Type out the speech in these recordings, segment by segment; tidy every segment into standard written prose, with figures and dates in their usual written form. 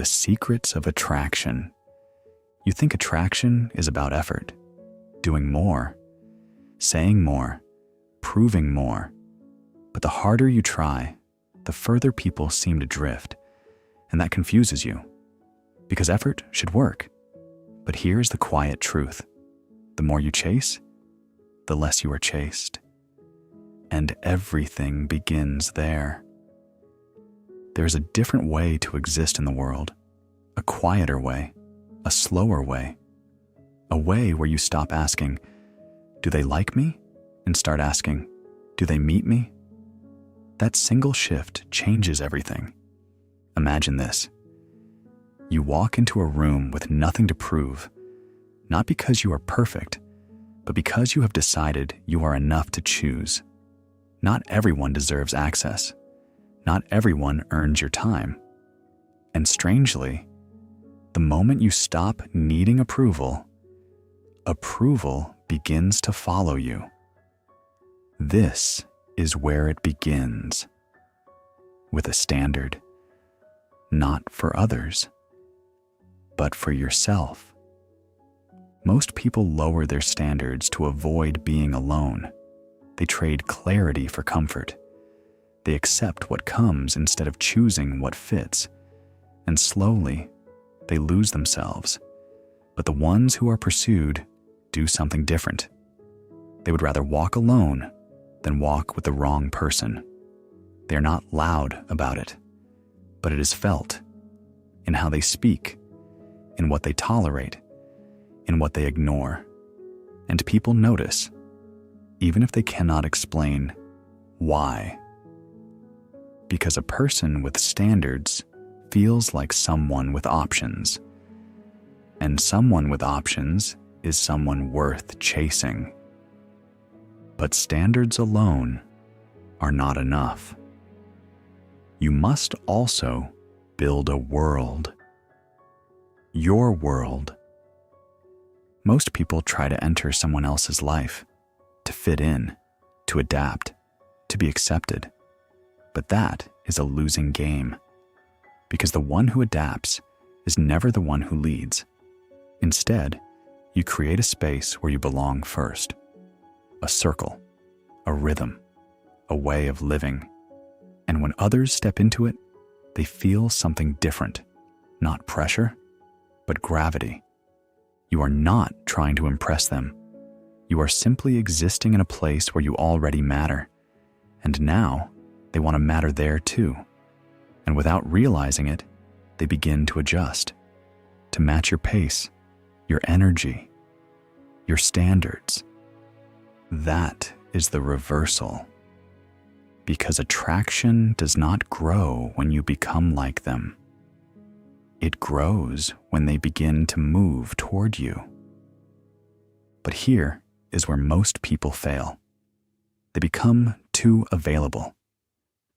the secrets of attraction. You think attraction is about effort, doing more, saying more, proving more. But the harder you try, the further people seem to drift, and that confuses you. Because effort should work. But here's the quiet truth. The more you chase, the less you are chased. And everything begins there. There is a different way to exist in the world, a quieter way, a slower way, a way where you stop asking, do they like me? And start asking, do they meet me? That single shift changes everything. Imagine this. You walk into a room with nothing to prove, not because you are perfect, but because you have decided you are enough to choose. Not everyone deserves access. Not everyone earns your time. And strangely, the moment you stop needing approval, approval begins to follow you. This is where it begins. With a standard, not for others, but for yourself. Most people lower their standards to avoid being alone. They trade clarity for comfort. They accept what comes instead of choosing what fits. And slowly, they lose themselves. But the ones who are pursued do something different. They would rather walk alone than walk with the wrong person. They are not loud about it, but it is felt in how they speak, in what they tolerate, in what they ignore. And people notice, even if they cannot explain why. Because a person with standards feels like someone with options. And someone with options is someone worth chasing. But standards alone are not enough. You must also build a world. Your world. Most people try to enter someone else's life, to fit in, to adapt, to be accepted. But that is a losing game, because the one who adapts is never the one who leads. Instead, you create a space where you belong first, a circle, a rhythm, a way of living. And when others step into it, they feel something different, not pressure, but gravity. You are not trying to impress them. You are simply existing in a place where you already matter. And now, they want to matter there too. And without realizing it, they begin to adjust, to match your pace, your energy, your standards. That is the reversal. Because attraction does not grow when you become like them. It grows when they begin to move toward you. But here is where most people fail. They become too available,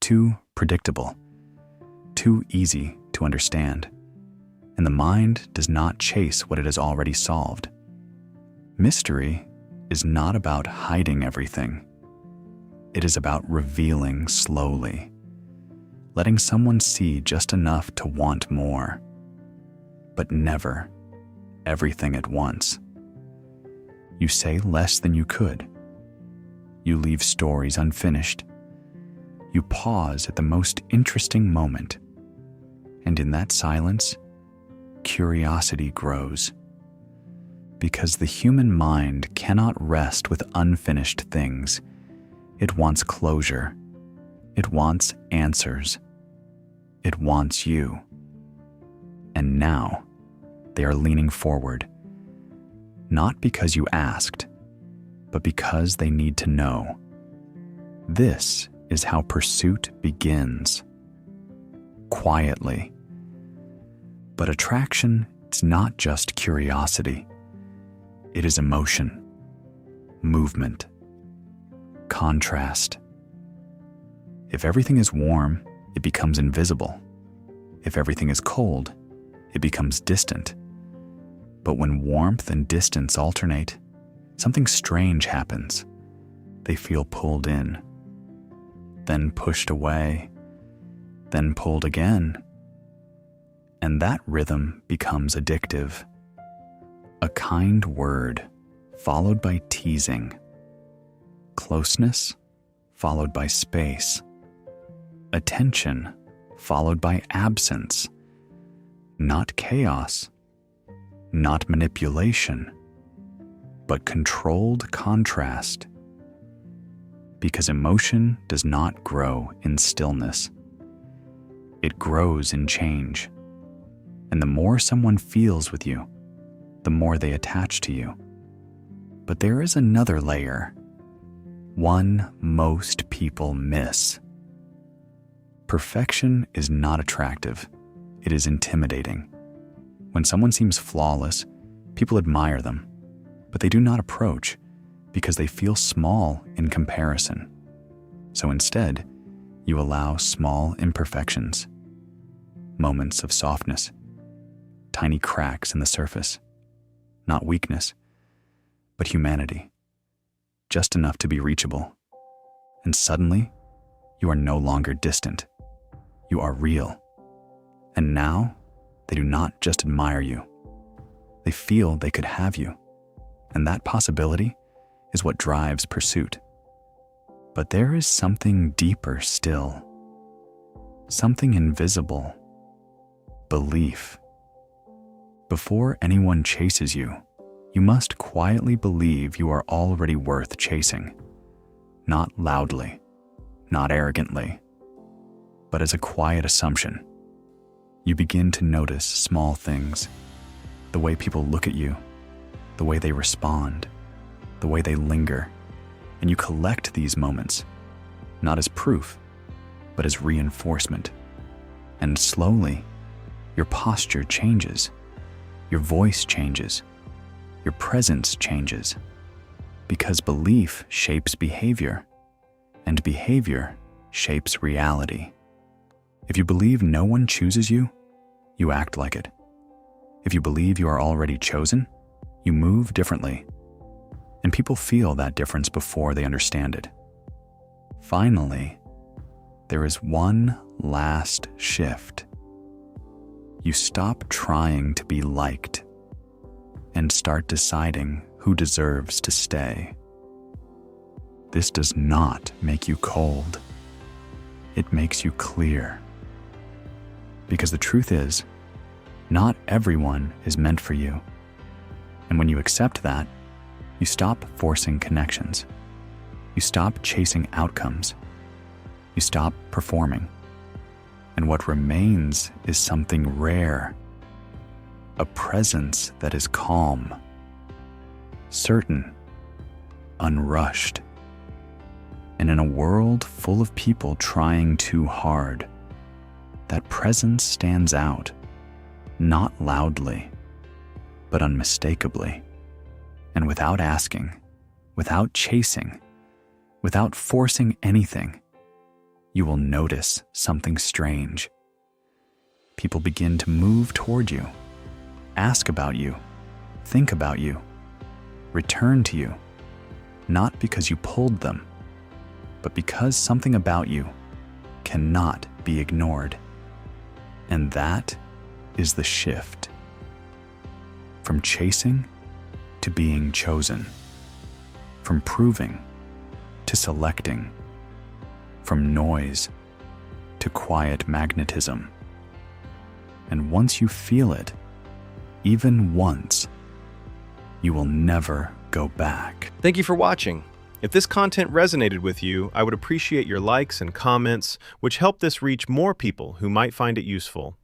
too predictable, too easy to understand, and the mind does not chase what it has already solved. Mystery is not about hiding everything. It is about revealing slowly, letting someone see just enough to want more, but never everything at once. You say less than you could. You leave stories unfinished. You pause at the most interesting moment. And in that silence, curiosity grows. Because the human mind cannot rest with unfinished things. It wants closure. It wants answers. It wants you. And now, they are leaning forward. Not because you asked, but because they need to know. This is how pursuit begins. Quietly. But attraction is not just curiosity. It is emotion, movement, contrast. If everything is warm, it becomes invisible. If everything is cold, it becomes distant. But when warmth and distance alternate, something strange happens. They feel pulled in, then pushed away, then pulled again. And that rhythm becomes addictive. A kind word followed by teasing. Closeness followed by space. Attention followed by absence. Not chaos, not manipulation, but controlled contrast. Because emotion does not grow in stillness. It grows in change. And the more someone feels with you, the more they attach to you. But there is another layer, one most people miss. Perfection is not attractive. It is intimidating. When someone seems flawless, people admire them, but they do not approach because they feel small in comparison. So instead, you allow small imperfections, moments of softness, tiny cracks in the surface, not weakness, but humanity, just enough to be reachable. And suddenly, you are no longer distant. You are real. And now, they do not just admire you. They feel they could have you. And that possibility is what drives pursuit. But there is something deeper still. Something invisible. Belief. Before anyone chases you, you must quietly believe you are already worth chasing. Not loudly, not arrogantly, but as a quiet assumption. You begin to notice small things, the way people look at you, the way they respond, the way they linger, and you collect these moments, not as proof, but as reinforcement. And slowly, your posture changes, your voice changes, your presence changes, because belief shapes behavior, and behavior shapes reality. If you believe no one chooses you, you act like it. If you believe you are already chosen, you move differently. And people feel that difference before they understand it. Finally, there is one last shift. You stop trying to be liked and start deciding who deserves to stay. This does not make you cold. It makes you clear. Because the truth is, not everyone is meant for you. And when you accept that, you stop forcing connections. You stop chasing outcomes. You stop performing. And what remains is something rare. A presence that is calm, certain, unrushed. And in a world full of people trying too hard, that presence stands out, not loudly, but unmistakably. And without asking, without chasing, without forcing anything, you will notice something strange. People begin to move toward you, ask about you, think about you, return to you, not because you pulled them, but because something about you cannot be ignored. And that is the shift. From chasing to being chosen. From proving to selecting. From noise to quiet magnetism. And once you feel it, even once, you will never go back. Thank you for watching. If this content resonated with you, I would appreciate your likes and comments, which help this reach more people who might find it useful.